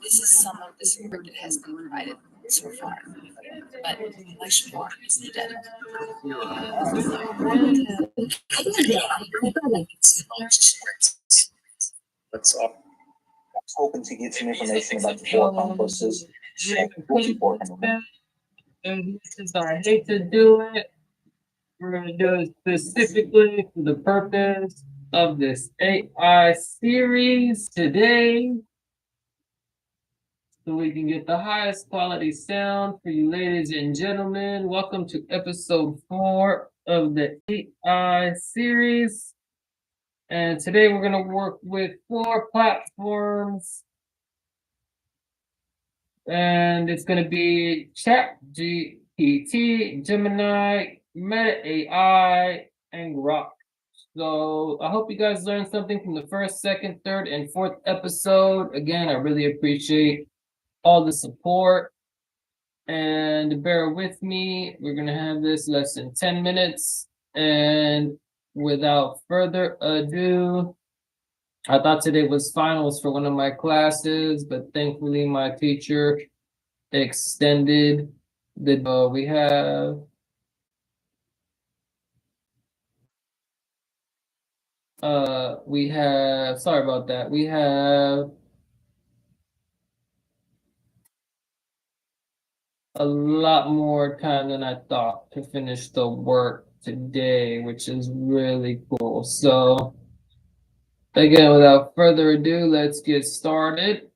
this is some of the support that has been provided so far, but much more is needed. Let's hoping to get some information about the four campuses and what's important. And since I hate to do it, we're going to do it specifically for the purpose of this AI series today. So we can get the highest quality sound for you ladies and gentlemen. Welcome to episode 4 of the AI series. And today we're going to work with 4 platforms. And it's going to be ChatGPT, Gemini, Meta AI, and Grok. So I hope you guys learned something from the first, second, third, and fourth episode. Again, I really appreciate all the support. And bear with me. We're going to have this less than 10 minutes. And without further ado, I thought today was finals for one of my classes, but thankfully my teacher extended the we have sorry about that. We have a lot more time than I thought to finish the work today, which is really cool. So again, without further ado, let's get started.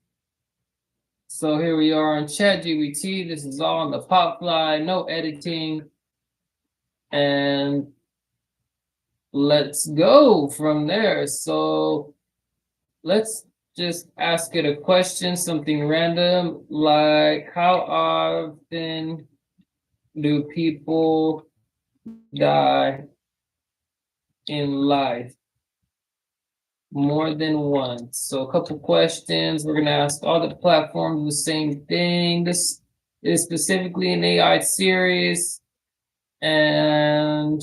So here we are on ChatGPT. This is all on the pop fly, no editing. And let's go from there. So let's just ask it a question, something random, like how often do people die in life? More than once. So a couple questions. We're going to ask all the platforms the same thing. This is specifically an AI series, and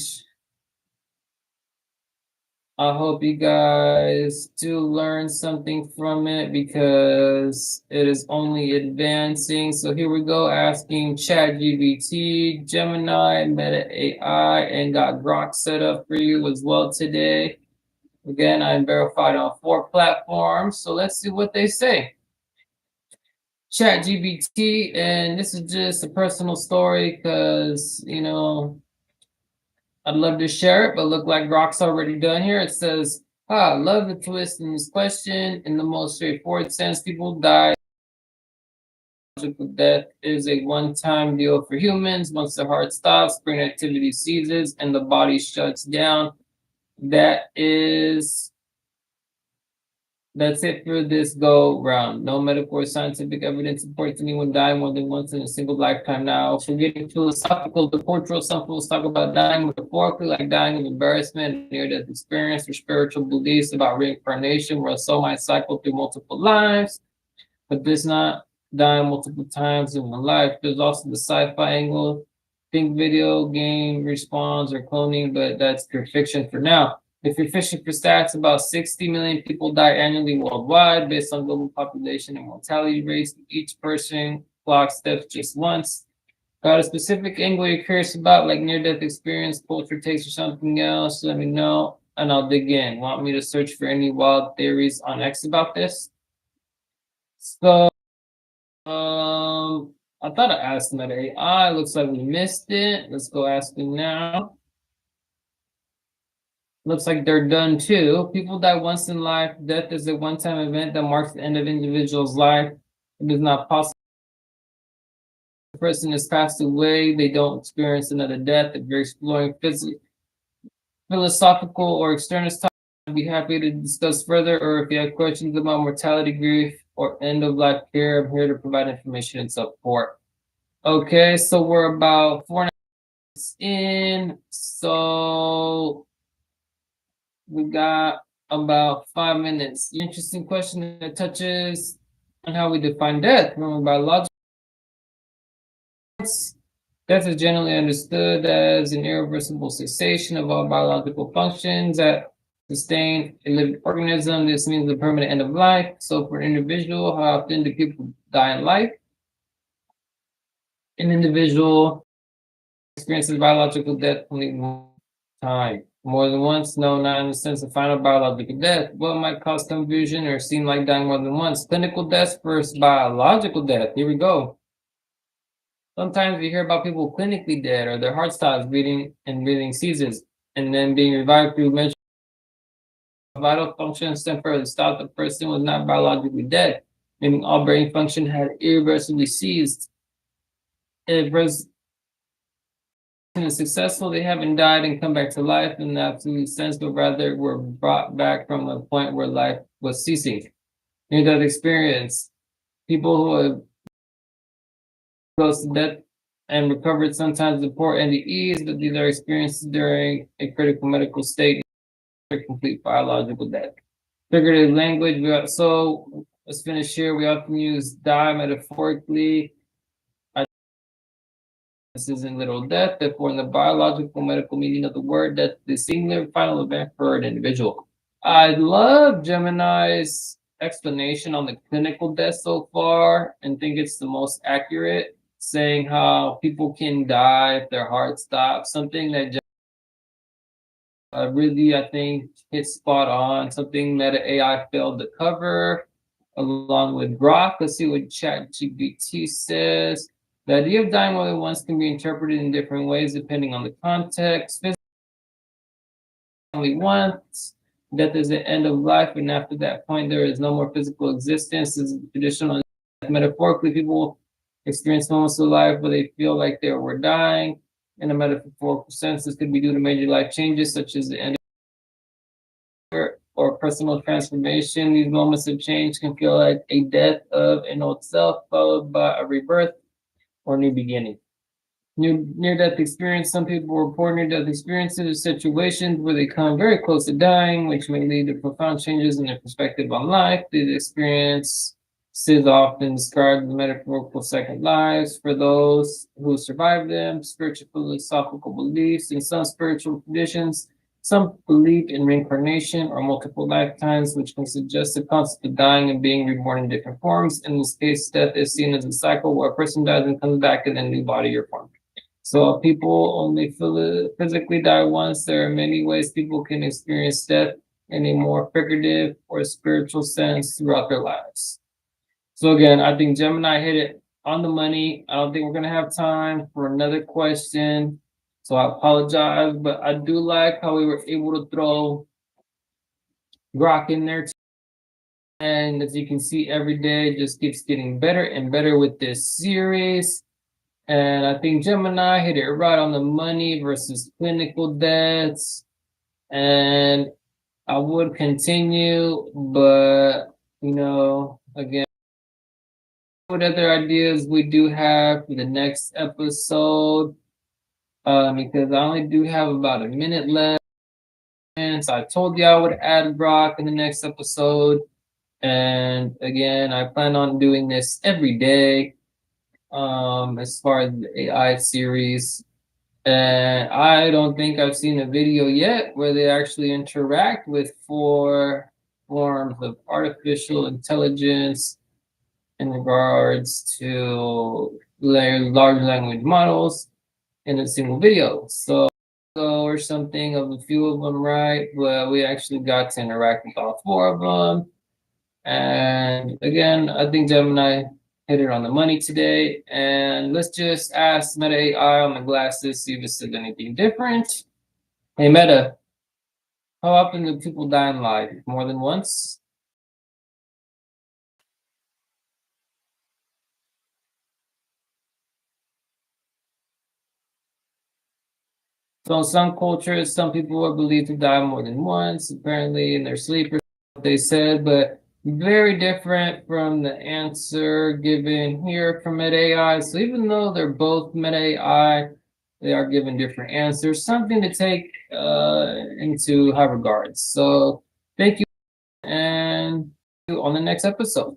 I hope you guys do learn something from it because it is only advancing. So here we go, asking ChatGPT, Gemini, Meta AI, and got Grok set up for you as well today. Again, I'm verified on 4 platforms, so let's see what they say. ChatGPT, and this is just a personal story because, you know, I'd love to share it, but look like Grok's already done here. It says, love the twist in this question. In the most straightforward sense, people die. Death is a one-time deal for humans. Once the heart stops, brain activity ceases, and the body shuts down. That's it for this go round. No medical or scientific evidence supports anyone dying more than once in a single lifetime. Now, if we're getting philosophical, the cultural, some folks talk about dying metaphorically, like dying of embarrassment, near-death experience, or spiritual beliefs about reincarnation, where a soul might cycle through multiple lives. But this not dying multiple times in one life. There's also the sci-fi angle. Think video game respawns or cloning, but that's pure fiction for now. If you're fishing for stats, about 60 million people die annually worldwide based on global population and mortality rates. Each person clocks death just once. Got a specific angle you're curious about, like near-death experience, culture takes, or something else? Let me know, and I'll dig in. Want me to search for any wild theories on X about this? So, I thought I asked Meta AI. Looks like we missed it. Let's go ask them now. Looks like they're done too. People die once in life. Death is a one-time event that marks the end of an individual's life. It is not possible. If a person has passed away, they don't experience another death. If you're exploring philosophical or external topics, I'd be happy to discuss further. Or if you have questions about mortality, grief, or end-of-life care, I'm here to provide information and support. Okay, so we're about 4 minutes in. So we got about 5 minutes. Interesting question that touches on how we define death. Remember, biological death is generally understood as an irreversible cessation of all biological functions that sustain a living organism. This means the permanent end of life. So for an individual, how often do people die in life. An individual experiences biological death only one time. More than once? No, not in the sense of final biological death. What might cause confusion or seem like dying more than once? Clinical death versus biological death. Here we go. Sometimes we hear about people clinically dead or their heart stops beating and breathing ceases, and then being revived through mental vital functions temporarily stopped. The person was not biologically dead, meaning all brain function had irreversibly ceased. If a person is successful, they haven't died and come back to life in the absolute sense, but rather were brought back from the point where life was ceasing. Near-death experience. People who have close to death and recovered sometimes report NDEs, but these are experienced during a critical medical state or complete biological death. Figurative language. So let's finish here. We often use die metaphorically. This isn't literal death, therefore in the biological medical meaning of the word, that's the singular final event for an individual. I love Gemini's explanation on the clinical death so far and think it's the most accurate, saying how people can die if their heart stops, something that really, I think, hits spot on, something that AI failed to cover, along with Grok. Let's see what ChatGPT says. The idea of dying more than once can be interpreted in different ways depending on the context. Only once. Death is the end of life, and after that point, there is no more physical existence. This is traditional. Metaphorically, people experience moments of life where they feel like they were dying. In a metaphorical sense, this could be due to major life changes, such as the end of or personal transformation. These moments of change can feel like a death of an old self, followed by a rebirth or new beginning. Near-death experience. Some people report near-death experiences or situations where they come very close to dying, which may lead to profound changes in their perspective on life. These experiences often described as metaphorical second lives for those who survive them. Spiritual philosophical beliefs. In some spiritual traditions, some believe in reincarnation or multiple lifetimes, which can suggest the concept of dying and being reborn in different forms. In this case, death is seen as a cycle where a person dies and comes back in a new body or form. So people only physically die once. There are many ways people can experience death in a more figurative or spiritual sense throughout their lives. So again, I think Gemini hit it on the money. I don't think we're going to have time for another question. So I apologize, but I do like how we were able to throw Grok in there. And as you can see, every day it just keeps getting better and better with this series. And I think Gemini hit it right on the money versus clinical deaths. And I would continue, but, you know, again, what other ideas we do have for the next episode? Because I only do have about a minute left. And so I told you I would add Grok in the next episode. And again, I plan on doing this every day. As far as the AI series, and I don't think I've seen a video yet where they actually interact with 4 forms of artificial intelligence in regards to large language models in a single video. So or something of a few of them, right? Well, we actually got to interact with all 4 of them. And again, I think Gemini hit it on the money today. And let's just ask Meta AI on the glasses, see if it says anything different. Hey Meta, how often do people die in life? More than once? So in some cultures, some people are believed to die more than once, apparently in their sleep, they said, but very different from the answer given here from Meta AI. So even though they're both Meta AI, they are given different answers, something to take into high regards. So thank you, and on the next episode.